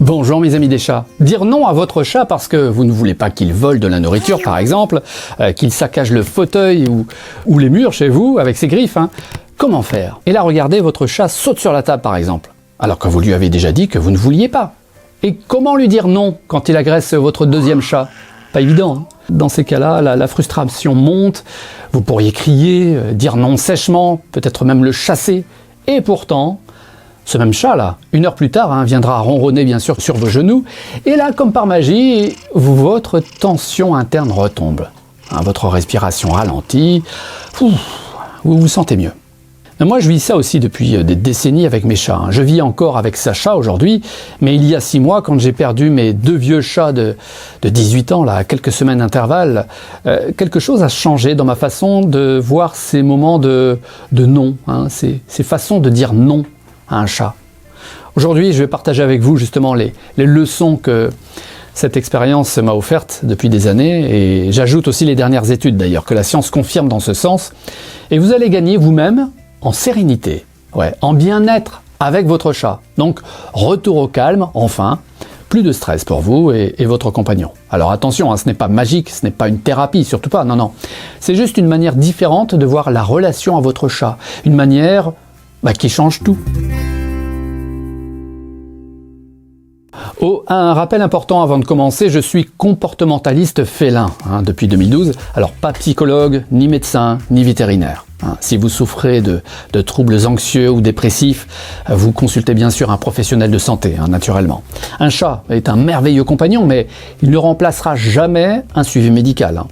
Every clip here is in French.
Bonjour mes amis des chats. Dire non à votre chat parce que vous ne voulez pas qu'il vole de la nourriture par exemple, qu'il saccage le fauteuil ou les murs chez vous avec ses griffes, comment faire? Et là regardez, votre chat saute sur la table par exemple, alors que vous lui avez déjà dit que vous ne vouliez pas. Et comment lui dire non quand il agresse votre deuxième chat? Pas évident. Dans ces cas-là, la frustration monte, vous pourriez crier, dire non sèchement, peut-être même le chasser, et pourtant... ce même chat-là, une heure plus tard, viendra ronronner bien sûr sur vos genoux, et là, comme par magie, votre tension interne retombe. Votre respiration ralentit, vous vous sentez mieux. Moi, je vis ça aussi depuis des décennies avec mes chats. Je vis encore avec Sacha aujourd'hui, mais il y a 6 mois, quand j'ai perdu mes 2 vieux chats de 18 ans, là, à quelques semaines d'intervalle, quelque chose a changé dans ma façon de voir ces moments de non, ces façons de dire non à un chat. Aujourd'hui, je vais partager avec vous justement les leçons que cette expérience m'a offertes depuis des années, et j'ajoute aussi les dernières études d'ailleurs, que la science confirme dans ce sens, et vous allez gagner vous-même en sérénité, en bien-être avec votre chat. Donc, retour au calme, enfin, plus de stress pour vous et votre compagnon. Alors attention, ce n'est pas magique, ce n'est pas une thérapie, surtout pas, non. C'est juste une manière différente de voir la relation à votre chat, une manière qui change tout. Un rappel important avant de commencer, je suis comportementaliste félin depuis 2012, alors pas psychologue, ni médecin, ni vétérinaire. Si vous souffrez de troubles anxieux ou dépressifs, vous consultez bien sûr un professionnel de santé, naturellement. Un chat est un merveilleux compagnon, mais il ne remplacera jamais un suivi médical.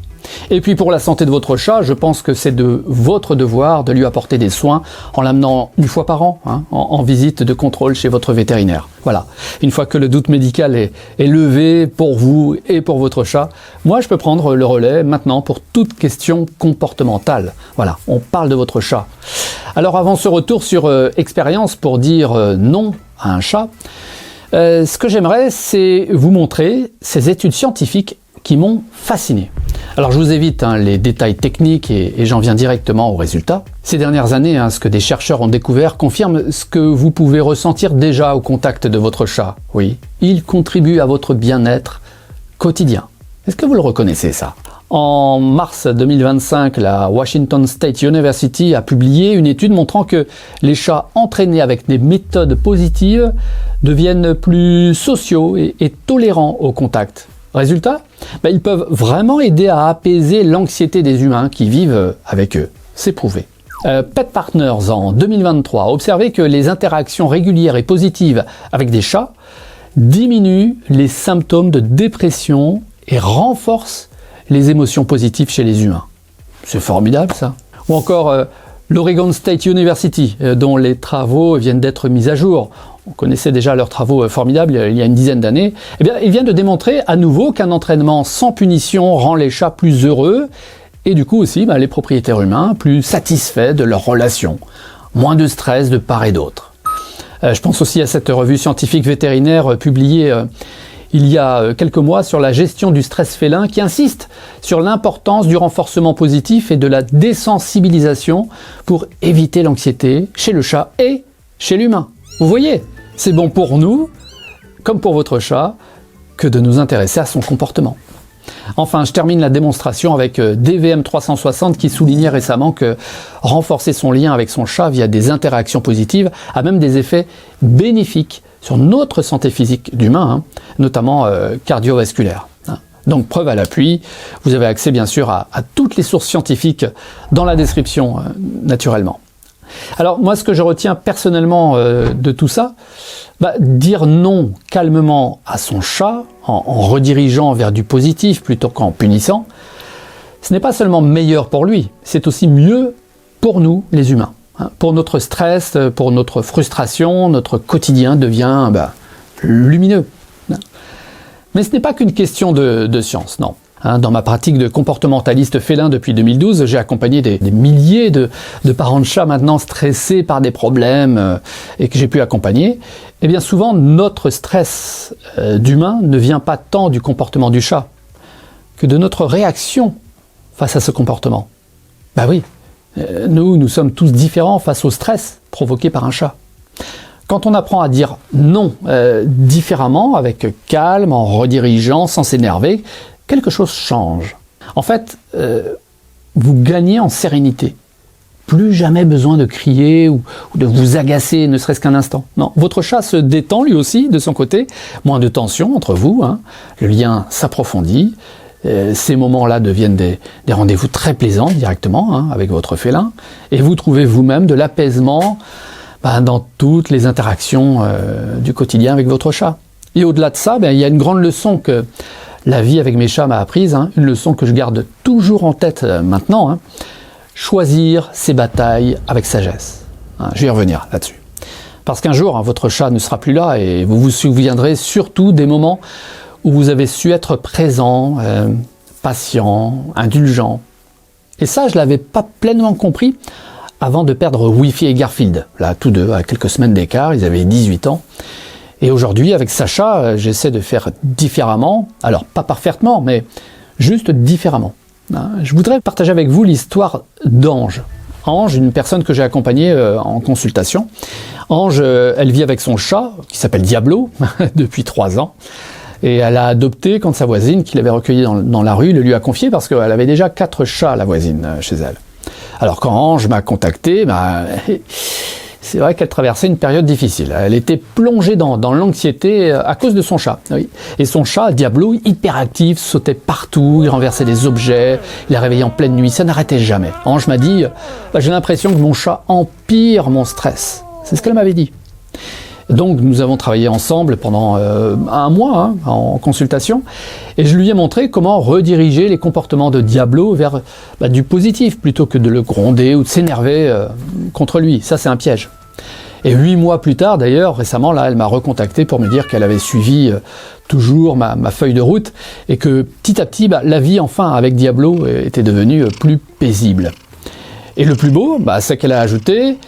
Et puis pour la santé de votre chat, je pense que c'est de votre devoir de lui apporter des soins en l'amenant une fois par an, en visite de contrôle chez votre vétérinaire. Voilà, une fois que le doute médical est levé pour vous et pour votre chat, moi je peux prendre le relais maintenant pour toute question comportementale. Voilà, on parle de votre chat. Alors avant ce retour sur expérience pour dire non à un chat, ce que j'aimerais c'est vous montrer ces études scientifiques qui m'ont fasciné. Alors je vous évite les détails techniques et j'en viens directement au résultat. Ces dernières années, ce que des chercheurs ont découvert confirme ce que vous pouvez ressentir déjà au contact de votre chat. Oui, il contribue à votre bien-être quotidien. Est-ce que vous le reconnaissez ça? En mars 2025, la Washington State University a publié une étude montrant que les chats entraînés avec des méthodes positives deviennent plus sociaux et tolérants au contact. Résultat, ils peuvent vraiment aider à apaiser l'anxiété des humains qui vivent avec eux. C'est prouvé. Pet Partners en 2023 a observé que les interactions régulières et positives avec des chats diminuent les symptômes de dépression et renforcent les émotions positives chez les humains. C'est formidable ça. Ou encore l'Oregon State University, dont les travaux viennent d'être mis à jour. On connaissait déjà leurs travaux formidables il y a une dizaine d'années. Il vient de démontrer à nouveau qu'un entraînement sans punition rend les chats plus heureux et du coup aussi les propriétaires humains plus satisfaits de leur relation. Moins de stress de part et d'autre. Je pense aussi à cette revue scientifique vétérinaire publiée il y a quelques mois sur la gestion du stress félin qui insiste sur l'importance du renforcement positif et de la désensibilisation pour éviter l'anxiété chez le chat et chez l'humain. Vous voyez, c'est bon pour nous, comme pour votre chat, que de nous intéresser à son comportement. Enfin, je termine la démonstration avec DVM 360 qui soulignait récemment que renforcer son lien avec son chat via des interactions positives a même des effets bénéfiques sur notre santé physique d'humain, notamment cardiovasculaire. Donc preuve à l'appui, vous avez accès bien sûr à toutes les sources scientifiques dans la description naturellement. Alors moi ce que je retiens personnellement de tout ça, dire non calmement à son chat en redirigeant vers du positif plutôt qu'en punissant, ce n'est pas seulement meilleur pour lui, c'est aussi mieux pour nous les humains. Pour notre stress, pour notre frustration, notre quotidien devient lumineux. Mais ce n'est pas qu'une question de science, non. Dans ma pratique de comportementaliste félin depuis 2012, j'ai accompagné des milliers de parents de chats maintenant stressés par des problèmes et que j'ai pu accompagner. Et bien souvent, notre stress d'humain ne vient pas tant du comportement du chat que de notre réaction face à ce comportement. Oui, nous sommes tous différents face au stress provoqué par un chat. Quand on apprend à dire non différemment, avec calme, en redirigeant, sans s'énerver, quelque chose change. En fait, vous gagnez en sérénité. Plus jamais besoin de crier ou de vous agacer, ne serait-ce qu'un instant. Non, votre chat se détend lui aussi de son côté, moins de tension entre vous, hein. Le lien s'approfondit, ces moments-là deviennent des rendez-vous très plaisants directement hein, avec votre félin, et vous trouvez vous-même de l'apaisement dans toutes les interactions du quotidien avec votre chat. Et au-delà de ça, il y a une grande leçon que la vie avec mes chats m'a apprise, hein, une leçon que je garde toujours en tête maintenant, hein. Choisir ses batailles avec sagesse. Je vais y revenir là-dessus. Parce qu'un jour, votre chat ne sera plus là et vous vous souviendrez surtout des moments où vous avez su être présent, patient, indulgent. Et ça, je ne l'avais pas pleinement compris avant de perdre Wi-Fi et Garfield. Là, tous deux, à quelques semaines d'écart, ils avaient 18 ans. Et aujourd'hui, avec Sacha, j'essaie de faire différemment. Alors, pas parfaitement, mais juste différemment. Je voudrais partager avec vous l'histoire d'Ange. Ange, une personne que j'ai accompagnée en consultation. Ange, elle vit avec son chat, qui s'appelle Diablo, depuis 3 ans. Et elle a adopté quand sa voisine, qui l'avait recueilli dans la rue, le lui a confié parce qu'elle avait déjà 4 chats, la voisine, chez elle. Alors quand Ange m'a contacté, c'est vrai qu'elle traversait une période difficile. Elle était plongée dans l'anxiété à cause de son chat. Oui. Et son chat, Diablo, hyperactif, sautait partout, il renversait des objets, il la réveillait en pleine nuit, ça n'arrêtait jamais. Ange m'a dit, j'ai l'impression que mon chat empire mon stress. C'est ce qu'elle m'avait dit. Donc nous avons travaillé ensemble pendant 1 mois en consultation et je lui ai montré comment rediriger les comportements de Diablo vers du positif plutôt que de le gronder ou de s'énerver contre lui. Ça c'est un piège. Et 8 mois plus tard d'ailleurs, récemment, là, elle m'a recontacté pour me dire qu'elle avait suivi toujours ma feuille de route et que petit à petit, la vie enfin avec Diablo était devenue plus paisible. Et le plus beau, c'est qu'elle a ajouté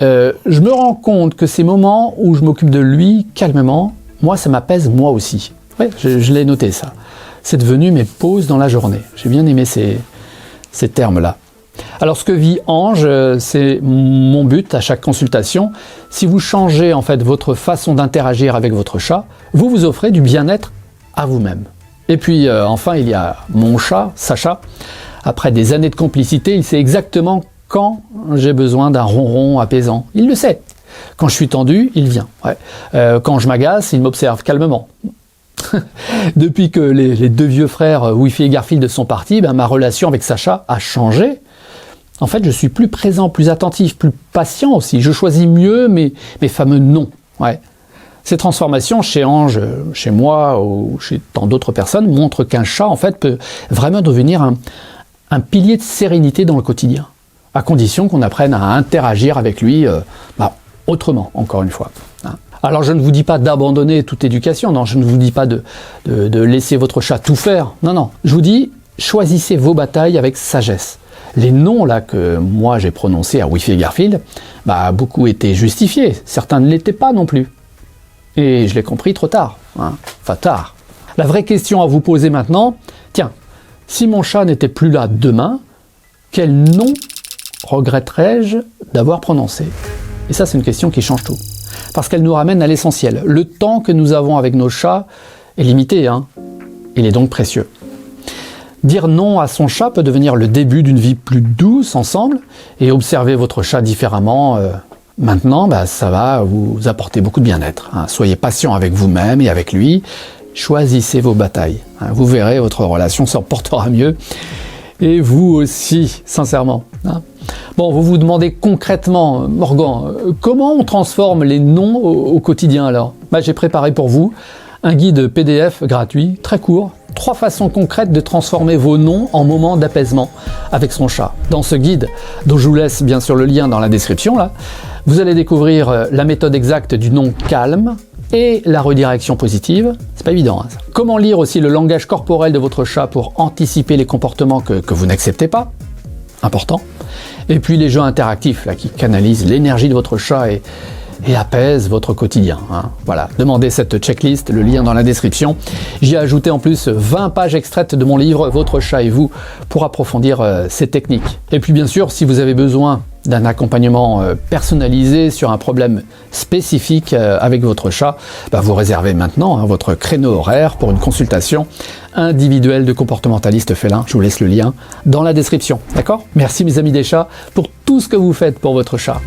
je me rends compte que ces moments où je m'occupe de lui calmement, moi ça m'apaise moi aussi. Ouais, je l'ai noté ça. C'est devenu mes pauses dans la journée. J'ai bien aimé ces termes-là. Alors ce que vit Ange, c'est mon but à chaque consultation. Si vous changez en fait votre façon d'interagir avec votre chat, vous vous offrez du bien-être à vous-même. Et puis enfin il y a mon chat, Sacha. Après des années de complicité, il sait exactement quand j'ai besoin d'un ronron apaisant. Il le sait. Quand je suis tendu, il vient. Ouais. Quand je m'agace, il m'observe calmement. Depuis que les 2 vieux frères Wi-Fi et Garfield sont partis, ma relation avec Sacha a changé. En fait, je suis plus présent, plus attentif, plus patient aussi. Je choisis mieux mes fameux non. Ouais. Ces transformations chez Ange, chez moi ou chez tant d'autres personnes montrent qu'un chat en fait peut vraiment devenir un pilier de sérénité dans le quotidien, à condition qu'on apprenne à interagir avec lui autrement, encore une fois. Alors je ne vous dis pas d'abandonner toute éducation, non, je ne vous dis pas de laisser votre chat tout faire, non, je vous dis, choisissez vos batailles avec sagesse. Les noms là que moi j'ai prononcés à Wi-Fi et Garfield, beaucoup étaient justifiés, certains ne l'étaient pas non plus. Et je l'ai compris trop tard, enfin tard. La vraie question à vous poser maintenant, tiens, si mon chat n'était plus là demain, quel nom regretterais-je d'avoir prononcé? Et ça, c'est une question qui change tout. Parce qu'elle nous ramène à l'essentiel. Le temps que nous avons avec nos chats est limité, il est donc précieux. Dire non à son chat peut devenir le début d'une vie plus douce ensemble, et observer votre chat différemment, maintenant, ça va vous apporter beaucoup de bien-être. Soyez patient avec vous-même et avec lui, choisissez vos batailles. Vous verrez, votre relation se portera mieux. Et vous aussi, sincèrement. Bon, vous vous demandez concrètement, Morgan, comment on transforme les noms au quotidien alors? J'ai préparé pour vous un guide PDF gratuit, très court, 3 façons concrètes de transformer vos noms en moments d'apaisement avec son chat. Dans ce guide, dont je vous laisse bien sûr le lien dans la description, là, vous allez découvrir la méthode exacte du nom calme et la redirection positive. C'est pas évident, ça. Comment lire aussi le langage corporel de votre chat pour anticiper les comportements que vous n'acceptez pas. Important. Et puis les jeux interactifs là, qui canalisent l'énergie de votre chat et apaise votre quotidien. Voilà, demandez cette checklist, le lien dans la description. J'y ai ajouté en plus 20 pages extraites de mon livre « Votre chat et vous » pour approfondir ces techniques. Et puis bien sûr, si vous avez besoin d'un accompagnement personnalisé sur un problème spécifique avec votre chat, vous réservez maintenant votre créneau horaire pour une consultation individuelle de comportementaliste félin. Je vous laisse le lien dans la description. D'accord ? Merci mes amis des chats pour tout ce que vous faites pour votre chat.